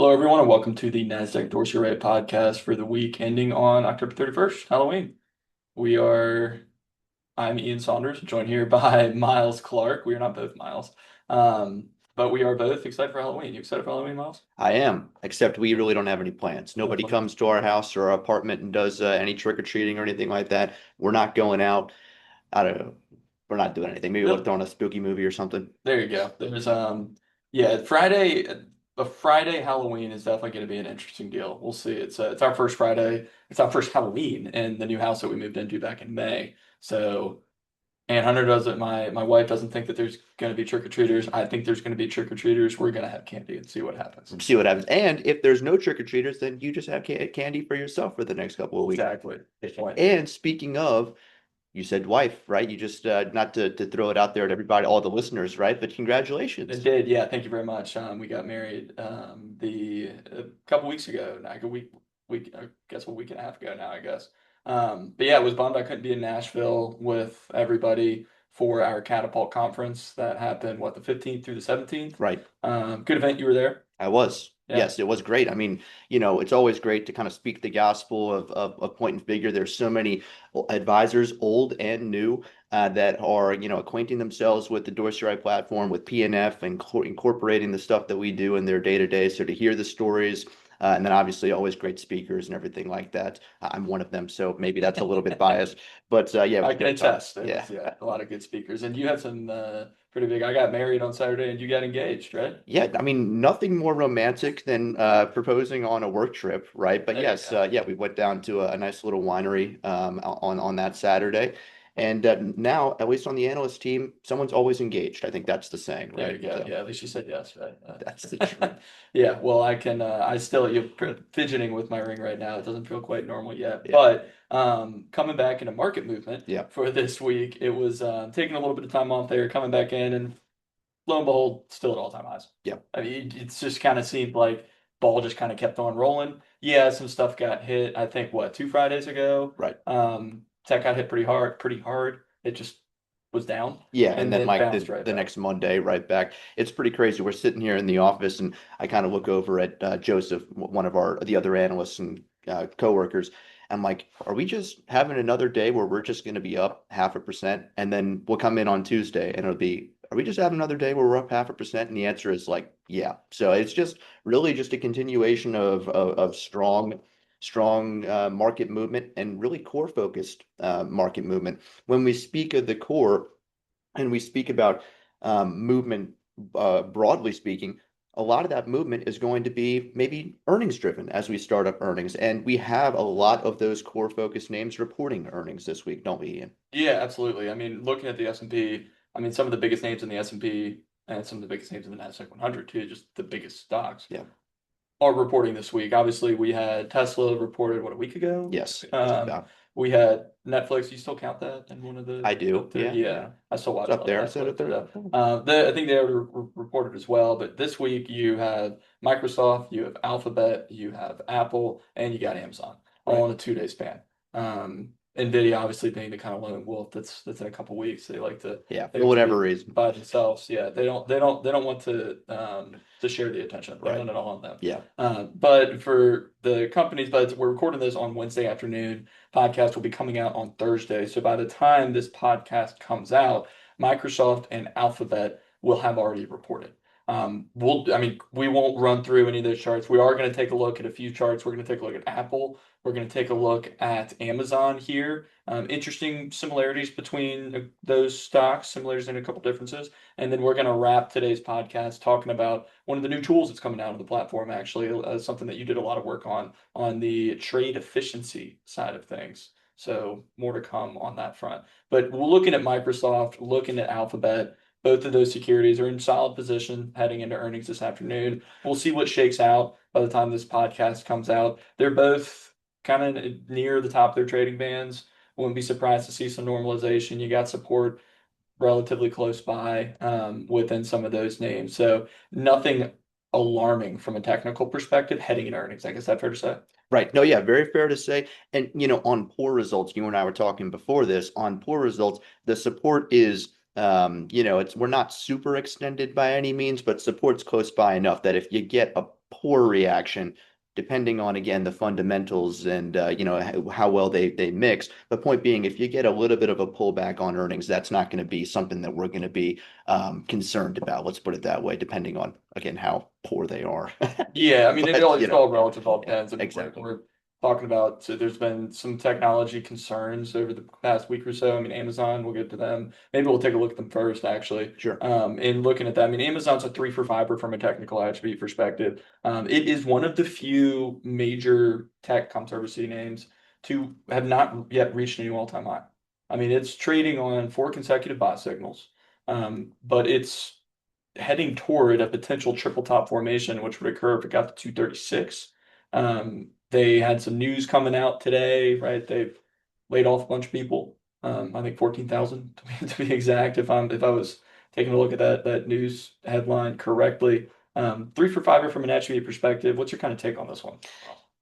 Hello, everyone, and welcome to the Nasdaq Dorsey Wright podcast for the week ending on October 31st, Halloween. We are, I'm Ian Saunders, joined here by Miles Clark. We are not both Miles, but we are both excited for Halloween. You excited for Halloween, Miles? I am, except we really don't have any plans. No Nobody plans. comes to our house or our apartment and does any trick or treating or anything like that. We're not going out. I don't know. We're not doing anything. Maybe we'll Yep, throw on a spooky movie or something. there you go. Yeah, a Friday Halloween is definitely going to be an interesting deal. We'll see. It's our first Friday. It's our first Halloween in the new house that we moved into back in May. So. And Hunter doesn't. My wife doesn't think that there's going to be trick or treaters. I think there's going to be trick or treaters. We're going to have candy and see what happens. See what happens. And if there's no trick or treaters, then you just have candy for yourself for the next couple of weeks. Exactly. Good point. And speaking of, you said wife, right? You just not to throw it out there to everybody, all the listeners, right? But It congratulations. did. Yeah. Thank you very much. We got married the a couple weeks ago. Like a week. I guess a week and a half ago now. I guess. But yeah, it was bummed I couldn't be in Nashville with everybody for our catapult conference that happened. What, the 15th through the 17th? Right. Good event. You were there. I was. Yeah. Yes, it was great. I mean, it's always great to kind of speak the gospel of point and figure. There's so many advisors, old and new, that are, acquainting themselves with the Dorsey Wright platform, with PNF, and incorporating the stuff that we do in their day to day. So to hear the stories, and then obviously always great speakers and everything like that. I'm one of them, so maybe that's a little bit biased, but yeah, it was I a can great time. attest. It Yeah. was, yeah, a lot of good speakers. And you had some pretty big. I got married on Saturday and you got engaged, right? Yeah, I mean, nothing more romantic than proposing on a work trip, right? But There you yes, go. yeah, we went down to a nice little winery on that Saturday, and now, at least on the analyst team, someone's always engaged. I think that's the saying, There right? you go. So Yeah, at least you said yes, right? that's the truth. Yeah, well, I still, you're fidgeting with my ring right now. It doesn't feel quite normal yet. Yeah, But coming back into market movement yeah, for this week, it was taking a little bit of time off there, coming back in, and lo and behold, still at all-time highs. yeah, I mean, it's just kind of seemed like ball just kind of kept on rolling. Yeah, some stuff got hit. I think what, 2 Fridays ago, right. tech got hit pretty hard, pretty hard. It just was down Yeah, and and then then like bounced the right the back. next Monday, right back. It's pretty crazy. We're sitting here in the office, and I kind of look over at Joseph, one of the other analysts and coworkers. I'm like, are we just having another day where we're just going to be up 0.5%, and then we'll come in on Tuesday, and it'll be, are we just having another day where we're up 0.5%? And the answer is like, yeah. So it's just really just a continuation of strong market movement and really core focused market movement. When we speak of the core and we speak about movement, broadly speaking, a lot of that movement is going to be maybe earnings driven as we start up earnings. And we have a lot of those core focus names reporting earnings this week, don't we, Ian? Yeah, absolutely. I mean, looking at the S&P, I mean, some of the biggest names in the S&P and some of the biggest names in the Nasdaq 100 too, just the biggest stocks Yeah. are reporting this week. Obviously, we had Tesla reported what, a week ago. Yes. Just Um, about. we had Netflix. You still count that in one of I the do. up there? Yeah. Yeah. Yeah, I still It's watch a up lot of there. So Netflix. there. I think they already reported as well. But this week you have Microsoft, you have Alphabet, you have Apple, and you got Amazon all Right. in a 2 day span. Nvidia obviously being the kind of lone wolf that's in a couple weeks. Yeah. They For like to whatever be reason. by themselves. Yeah, they don't want to share the attention. They Right. want it all on them. Yeah. But for the companies, but we're recording this on Wednesday afternoon. Podcast will be coming out on Thursday. So by the time this podcast comes out, Microsoft and Alphabet will have already reported. I mean, we won't run through any of those charts. We are going to take a look at a few charts. We're going to take a look at Apple. We're going to take a look at Amazon here. Interesting similarities between those stocks, similarities and a couple differences. And then we're going to wrap today's podcast talking about one of the new tools that's coming out of the platform, actually, something that you did a lot of work on the trade efficiency side of things. So more to come on that front. But we're looking at Microsoft, looking at Alphabet. Both of those securities are in solid position heading into earnings this afternoon. We'll see what shakes out by the time this podcast comes out. They're both kind of near the top of their trading bands. Wouldn't be surprised to see some normalization. You got support relatively close by within some of those names. So nothing alarming from a technical perspective heading in earnings. I guess that's fair to say. Right. No, yeah, very fair to say. And on poor results, you and I were talking before this, on poor results, the support is it's we're not super extended by any means, but support's close by enough that if you get a poor reaction, depending on again the fundamentals and how well they mix. But point being, if you get a little bit of a pullback on earnings, that's not going to be something that we're going to be concerned about. Let's put it that way, depending on again how poor they are. Yeah, I mean, it But all, it's all relative, all yeah, depends. I mean, exactly. we're talking about, so there's been some technology concerns over the past week or so. I mean, Amazon, we'll get to them. Maybe we'll take a look at them first, actually. Sure. In looking at that, I mean, Amazon's a three for fiber from a technical attribute perspective. It is one of the few major tech conservancy names to have not yet reached a new all-time high. I mean, it's trading on four consecutive buy signals, but it's heading toward a potential triple top formation, which would occur if it got to 236. They had some news coming out today, right? They've laid off a bunch of people. I think 14,000 to be exact, if I was taking a look at that news headline correctly. Three for fiber from an attribute perspective. What's your kind of take on this one?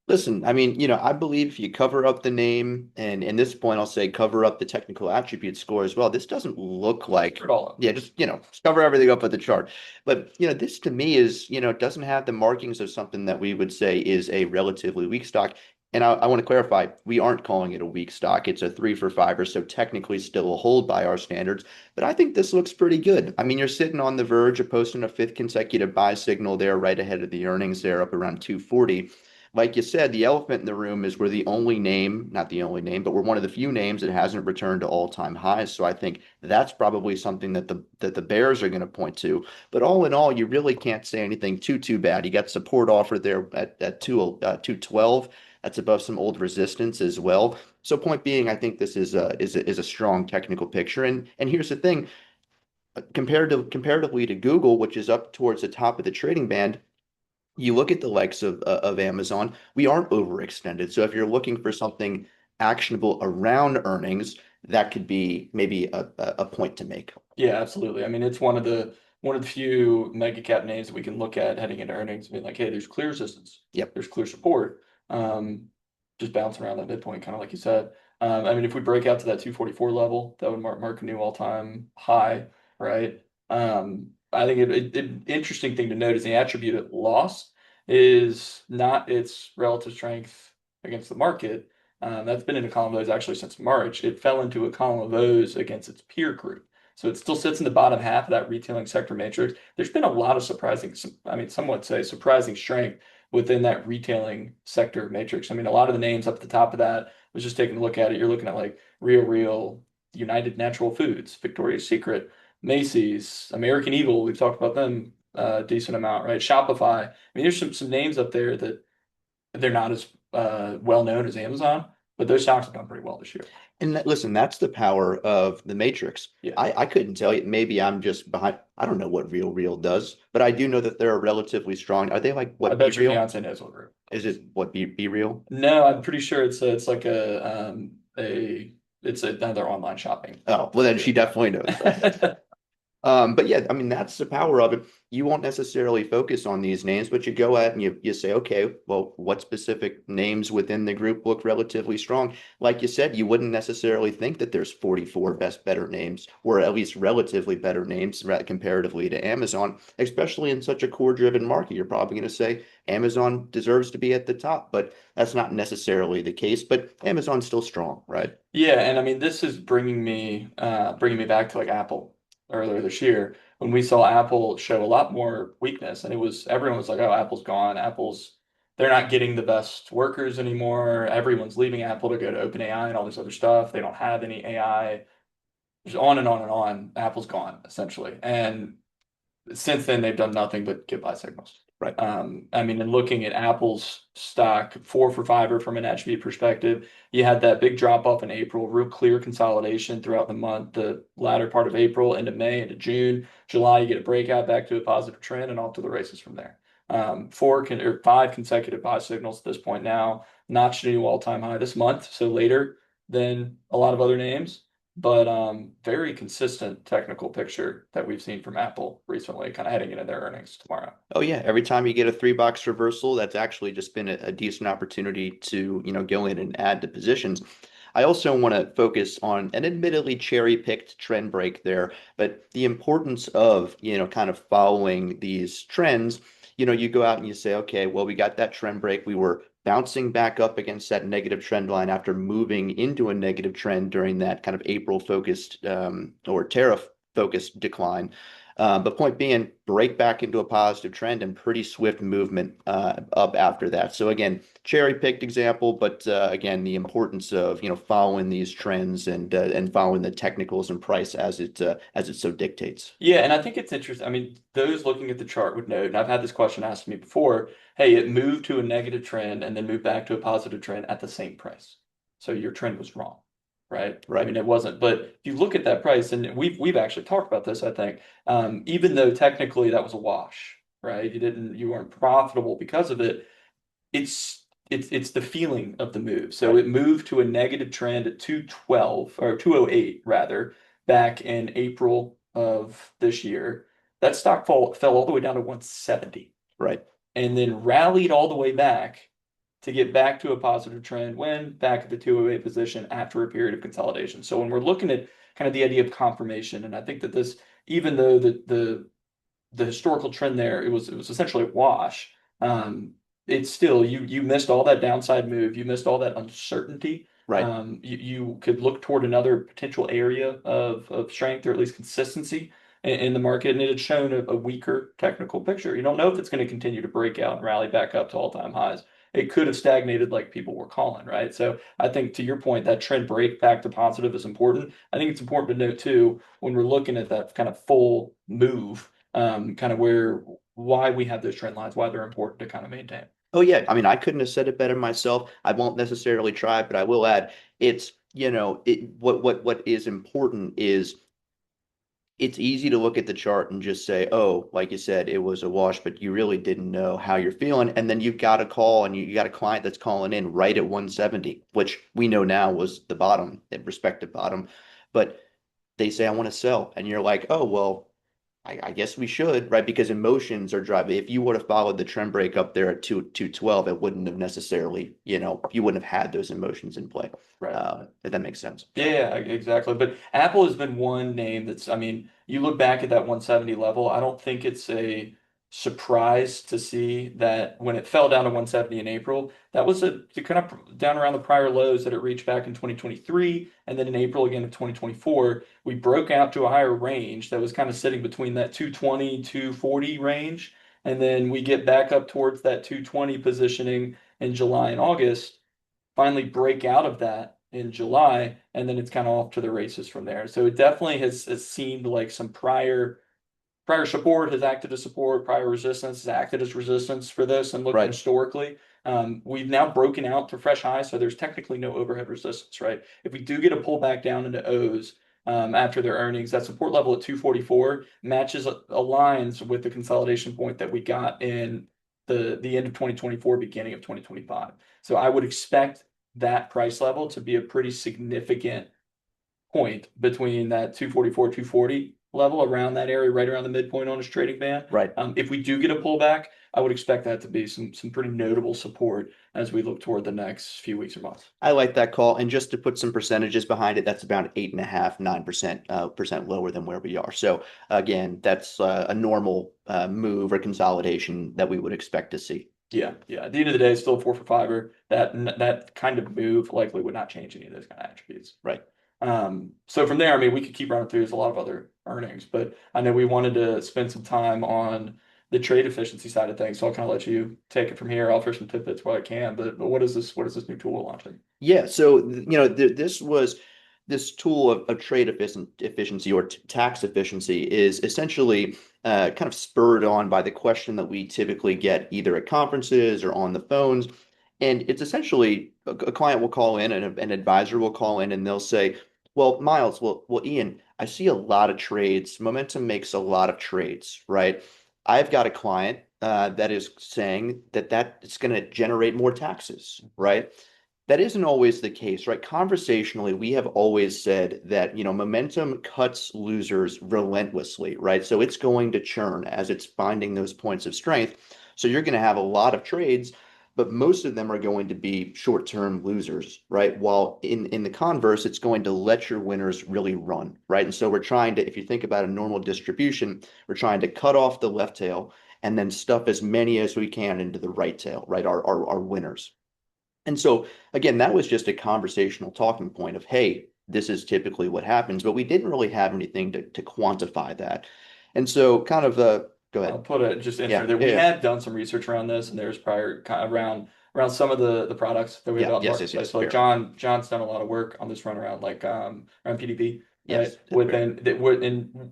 Listen, I mean, I believe if you cover up the name, and in this point, I'll say cover up the technical attribute score as well. This doesn't look like, Cover it all up. yeah, just cover everything up with the chart. But, this to me is, doesn't have the markings of something that we would say is a relatively weak stock. And I want to clarify, we aren't calling it a weak stock. It's a three for five, or so technically still a hold by our standards. But I think this looks pretty good. I mean, you're sitting on the verge of posting a fifth consecutive buy signal there right ahead of the earnings there up around 240. Like you said, the elephant in the room is we're the only name, not the only name, but we're one of the few names that hasn't returned to all-time highs. So I think that's probably something that the bears are going to point to. But all in all, you really can't say anything too bad. You got support offered there at 212. That's above some old resistance as well. So point being, I think this is a strong technical picture. And here's the thing, comparatively to Google, which is up towards the top of the trading band, you look at the likes of Amazon, we aren't overextended. So if you're looking for something actionable around earnings, that could be maybe a point to make. Yeah, absolutely. I mean, it's one of the few mega cap names that we can look at heading into earnings and be like, hey, there's clear resistance, Yep. there's clear support. Just bouncing around that midpoint, kind of like you said. I mean, if we break out to that 244 level, that would mark a new all-time high, right? I think interesting thing to note is the attribute it lost is not its relative strength against the market. That's been in a column of those actually since March. It fell into a column of those against its peer group. So it still sits in the bottom half of that retailing sector matrix. There's been a lot of surprising, I mean, some would say surprising strength within that retailing sector matrix. I mean, a lot of the names up at the top of that, was just taking a look at it. You're looking at like Real, United Natural Foods, Victoria's Secret, Macy's, American Eagle. We've talked about them a decent amount, right? Shopify. I mean, there's some names up there that they're not as well known as Amazon, but those stocks have done pretty well this year. And listen, that's the power of the matrix. Yeah. I couldn't tell you. Maybe I'm just behind. I don't know what Real does, but I do know that they're relatively strong. Are they like I what Be bet your Real? fiance knows what we're. Is it what Be Real? No, I'm pretty sure it's like it's another online shopping. Oh, well then she definitely knows. But yeah, I mean, that's the power of it. You won't necessarily focus on these names, but you go at and you say, okay, well, what specific names within the group look relatively strong? Like you said, you wouldn't necessarily think that there's 44 better names, or at least relatively better names comparatively to Amazon, especially in such a core driven market. You're probably going to say Amazon deserves to be at the top, but that's not necessarily the case. But Amazon's still strong, right? Yeah, and I mean this is bringing me back to like Apple earlier this year when we saw Apple show a lot more weakness, and everyone was like, "Oh, Apple's gone. They're not getting the best workers anymore. Everyone's leaving Apple to go to OpenAI and all this other stuff. They don't have any AI." Just on and on and on. Apple's gone essentially, and since then they've done nothing but get buy signals. Right. I mean, in looking at Apple's stock, four for fiber from an attribute perspective, you had that big drop off in April, real clear consolidation throughout the month, the latter part of April into May into June, July, you get a breakout back to a positive trend and off to the races from there. Or five consecutive buy signals at this point now, notched a new all-time high this month, so later than a lot of other names. But very consistent technical picture that we've seen from Apple recently, kind of heading into their earnings tomorrow. Oh yeah, every time you get a three-box reversal, that's actually just been a decent opportunity to, go in and add to positions. I also want to focus on an admittedly cherry-picked trend break there, but the importance of, kind of following these trends. you go out and you say, okay, well, we got that trend break. We were bouncing back up against that negative trend line after moving into a negative trend during that kind of April focused or tariff focused decline. But point being, break back into a positive trend and pretty swift movement up after that. So again, cherry picked example, but again, the importance of following these trends and following the technicals and price as it so dictates. Yeah, and I think it's interesting. I mean, those looking at the chart would note, and I've had this question asked me before, hey, it moved to a negative trend and then moved back to a positive trend at the same price. So your trend was wrong, right? I Right. mean, it wasn't. But if you look at that price, and we've actually talked about this, I think, even though technically that was a wash, right? You weren't profitable because of it. It's the feeling of the move. So Right. it moved to a negative trend at 212 or 208 rather back in April of this year. That stock fell all the way down to 170 Right. and then rallied all the way back to get back to a positive trend when back at the 208 position after a period of consolidation. So when we're looking at kind of the idea of confirmation, and I think that this, even though the historical trend there, it was essentially a wash. It's still you missed all that downside move. You missed all that uncertainty. Right. You could look toward another potential area of strength or at least consistency in the market, and it had shown a weaker technical picture. You don't know if it's going to continue to break out and rally back up to all-time highs. It could have stagnated like people were calling, right? So I think to your point, that trend break back to positive is important. I think it's important to note too, when we're looking at that kind of full move, kind of why we have those trend lines, why they're important to kind of maintain. Oh yeah, I mean, I couldn't have said it better myself. I won't necessarily try, but I will add, it's, what is important is it's easy to look at the chart and just say, oh, like you said, it was a wash, but you really didn't know how you're feeling. And then you've got a call and you got a client that's calling in right at 170, which we know now was the bottom, the respective bottom. But they say, I want to sell. And you're like, oh, well, I guess we should, right? Because emotions are driving. If you would have followed the trend break up there at 212, it wouldn't have necessarily, you wouldn't have had those emotions in play. Right. If that makes sense. Yeah, yeah, exactly. But Apple has been one name that's, I mean, you look back at that 170 level, I don't think it's a surprise to see that when it fell down to 170 in April, that was kind of down around the prior lows that it reached back in 2023. And then in April again of 2024, we broke out to a higher range that was kind of sitting between that 220, 240 range. And then we get back up towards that 220 positioning in July and August, finally break out of that in July, and then it's kind of off to the races from there. So it definitely has seemed like some prior support has acted as support, prior resistance has acted as resistance for this. And looking Right. historically, we've now broken out to fresh highs, so there's technically no overhead resistance, right? If we do get a pullback down into O's after their earnings, that support level at 244 matches aligns with the consolidation point that we got in the end of 2024, beginning of 2025. So I would expect that price level to be a pretty significant point between that 244, 240 level around that area, right around the midpoint on its trading band. Right. If we do get a pullback, I would expect that to be some pretty notable support as we look toward the next few weeks or months. I like that call. And just to put some percentages behind it, that's about 8.5, 9% percent lower than where we are. So again, that's a normal move or consolidation that we would expect to see. Yeah, yeah. At the end of the day, it's still a four for fiver. That kind of move likely would not change any of those kind of attributes. Right. So from there, I mean, we could keep running through. There's a lot of other earnings, but I know we wanted to spend some time on the trade efficiency side of things. So I'll kind of let you take it from here. I'll offer some tidbits where I can. But what is this? What is this new tool we're launching? Yeah, so this tool of trade efficiency or tax efficiency is essentially kind of spurred on by the question that we typically get either at conferences or on the phones, and it's essentially a client will call in and an advisor will call in and they'll say, "Well, Miles, well, Ian, I see a lot of trades. Momentum makes a lot of trades, right? I've got a client that is saying that it's going to generate more taxes, right?" That isn't always the case, right? Conversationally, we have always said that, momentum cuts losers relentlessly, right? So it's going to churn as it's finding those points of strength. So you're going to have a lot of trades, but most of them are going to be short-term losers, right? While in the converse, it's going to let your winners really run, right? And so we're trying to, if you think about a normal distribution, we're trying to cut off the left tail and then stuff as many as we can into the right tail, right? Our winners. And so again, that was just a conversational talking point of, hey, this is typically what happens, but we didn't really have anything to quantify that. And so kind of go I'll ahead. put it just Yeah, insert there. yeah, We yeah. had done some research around this, and there's prior around some of the products that we have Yeah, out in the yes, yes, yes, marketplace. So like fair. John's done a lot of work on this run around around PDP, right? Yes, that's fair. Within that would and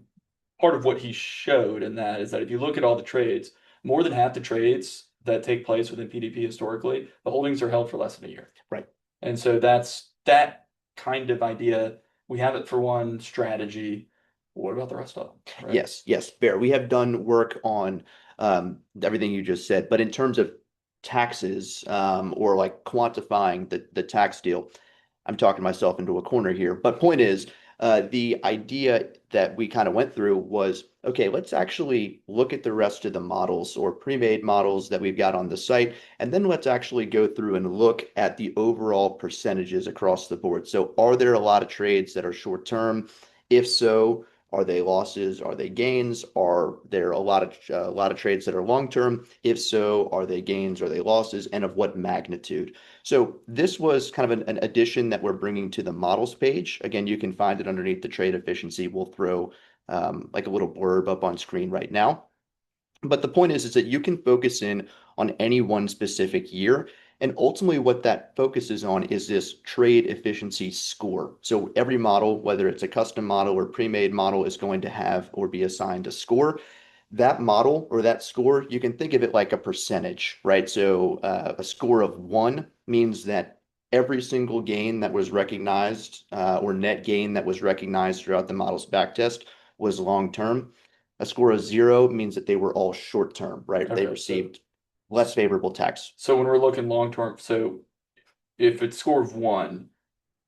part of what he showed in that is that if you look at all the trades, more than half the trades that take place within PDP historically, the holdings are held for less than a year. Right. And so that's that kind of idea. We have it for one strategy. What about the rest of them, right? Yes, yes, fair. We have done work on everything you just said, but in terms of taxes or like quantifying the tax deal, I'm talking myself into a corner here. But point is, the idea that we kind of went through was, okay, let's actually look at the rest of the models or pre-made models that we've got on the site, and then let's actually go through and look at the overall percentages across the board. So are there a lot of trades that are short term? If so, are they losses? Are they gains? Are there a lot of trades that are long term? If so, are they gains? Are they losses? And of what magnitude? So this was kind of an addition that we're bringing to the models page. Again, you can find it underneath the trade efficiency. We'll throw like a little blurb up on screen right now. But the point is that you can focus in on any one specific year. And ultimately, what that focuses on is this trade efficiency score. So every model, whether it's a custom model or pre-made model, is going to have or be assigned a score. That model or that score, you can think of it like a percentage, right? So a score of 1 means that every single gain that was recognized or net gain that was recognized throughout the model's backtest was long term. A score of 0 means that they were all short term, right? They Okay, so received less favorable tax. so when we're looking long term, so if it's score of one,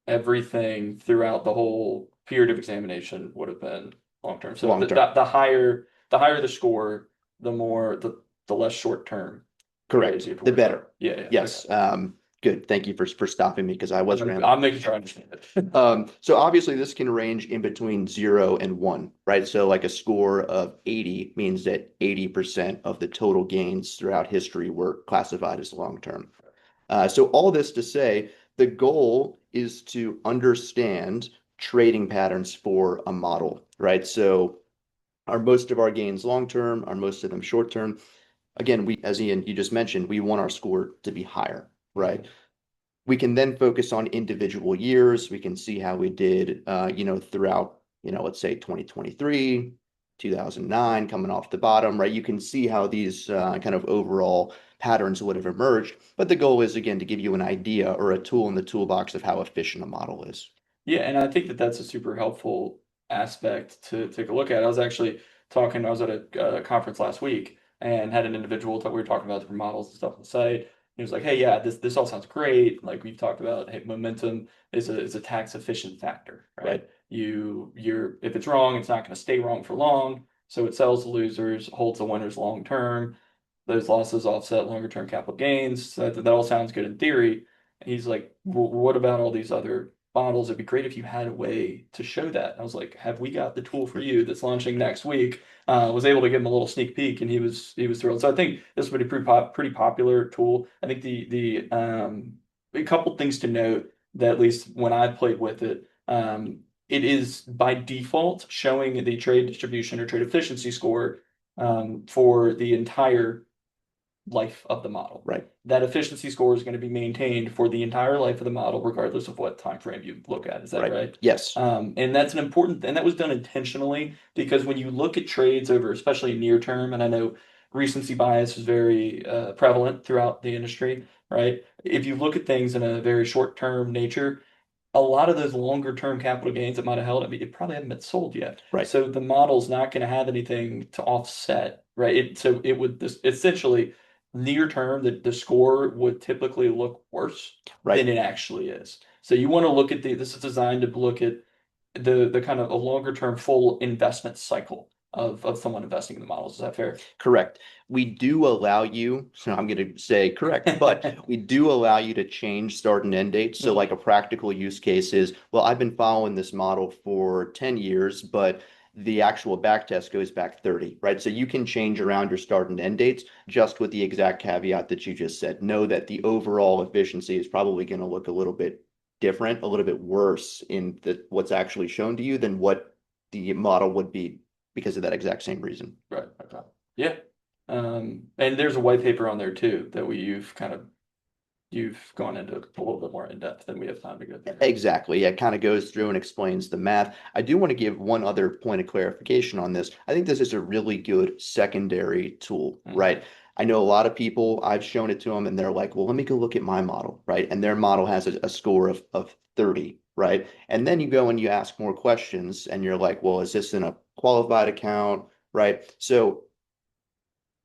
everything throughout the whole period of examination would have been long term. So Long term. the higher the score, the more the less short term trades Correct. you have to The worry about. better. Yeah, yeah, okay. Yes. Good. Thank you for stopping me because I was rambling. I'm making sure I understand it. So obviously this can range in between 0 and 1, right? So like a score of 80 means that 80% of the total gains throughout history were classified as long term. So all this to say, the goal is to understand trading patterns for a model, right? So are most of our gains long term? Are most of them short term? Again, as Ian, you just mentioned, we want our score to be higher, right? Mhm. We can then focus on individual years. We can see how we did, throughout, let's say 2023, 2009, coming off the bottom, right? You can see how these kind of overall patterns would have emerged. But the goal is, again, to give you an idea or a tool in the toolbox of how efficient a model is. Yeah, and I think that that's a super helpful aspect to take a look at. I was at a conference last week and had an individual that we were talking about different models and stuff on the site. He was like, "Hey, yeah, this all sounds great. Like we've talked about, hey, momentum is a tax efficient factor, Right. right? You're if it's wrong, it's not going to stay wrong for long. So it sells the losers, holds the winners long term. Those losses offset longer term capital gains. So that all sounds good in theory." And he's like, well, what about all these other models? It'd be great if you had a way to show that. And I was like, have we got the tool for you that's launching next week? Was able to give him a little sneak peek, and he was thrilled. So I think this would be a pretty popular tool. I think the a couple things to note that at least when I played with it, it is by default showing the trade distribution or trade efficiency score for the entire life of the model. Right. That efficiency score is going to be maintained for the entire life of the model, regardless of what time frame you look at. Is that Right. right? Yes. And that's an important, and that was done intentionally because when you look at trades over, especially near term, and I know recency bias is very prevalent throughout the industry, right? If you look at things in a very short term nature, a lot of those longer term capital gains that might have held, I mean, it probably haven't been sold yet. Right. So the model's not going to have anything to offset, right? So it would this essentially near term, the score would typically look worse than Right. it actually is. So you want to look at this is designed to look at the kind of a longer term full investment cycle of someone investing in the models. Is that fair? Correct. We do allow you, so I'm going to say correct, but we do allow you to change start and end dates. So, Mhm. like a practical use case is, well, I've been following this model for 10 years, but the actual back test goes back 30, right? So you can change around your start and end dates just with the exact caveat that you just said. Know that the overall efficiency is probably going to look a little bit different, a little bit worse in what's actually shown to you than what the model would be because of that exact same reason. Right. Okay. Yeah. And there's a white paper on there too that you've gone into a little bit more in depth than we have time to go through. Exactly. Yeah, it kind of goes through and explains the math. I do want to give one other point of clarification on this. I think this is a really good secondary tool, Mhm. right? I know a lot of people, I've shown it to them and they're like, well, let me go look at my model, right? And their model has a score of 30, right? And then you go and you ask more questions and you're like, well, is this in a qualified account, right? So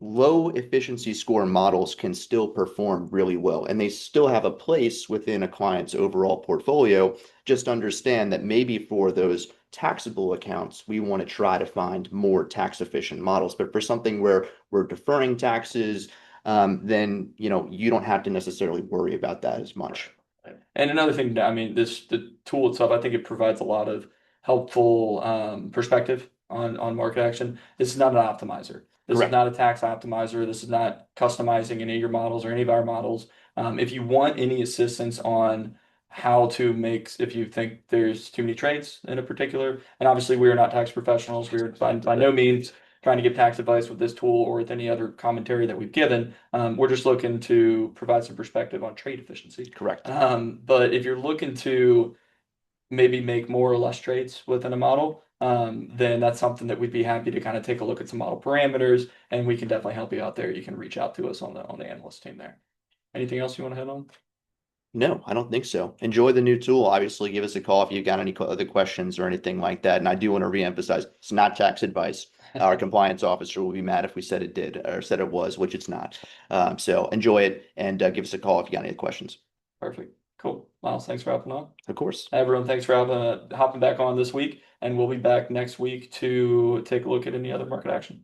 low efficiency score models can still perform really well and they still have a place within a client's overall portfolio. Just understand that maybe for those taxable accounts, we want to try to find more tax efficient models. But for something where we're deferring taxes, then you don't have to necessarily worry about that as much. Right. And another thing, I mean, the tool itself, I think it provides a lot of helpful perspective on market action. This is not an optimizer. This is Correct. not a tax optimizer. This is not customizing any of your models or any of our models. If you want any assistance on how to make, if you think there's too many trades in a particular, and obviously we are not tax professionals, we are by no means trying to give tax advice with this tool or with any other commentary that we've given. We're just looking to provide some perspective on trade efficiency. Correct. But if you're looking to maybe make more or less trades within a model, then that's something that we'd be happy to kind of take a look at some model parameters, and we can definitely help you out there. You can reach out to us on the analyst team there. Anything else you want to hit on? No, I don't think so. Enjoy the new tool. Obviously, give us a call if you've got any other questions or anything like that. And I do want to reemphasize, it's not tax advice. Our compliance officer will be mad if we said it did or said it was, which it's not. So enjoy it and give us a call if you got any questions. Perfect. Cool. Miles, thanks for hopping on. Of course. Everyone, thanks for hopping back on this week, and we'll be back next week to take a look at any other market action.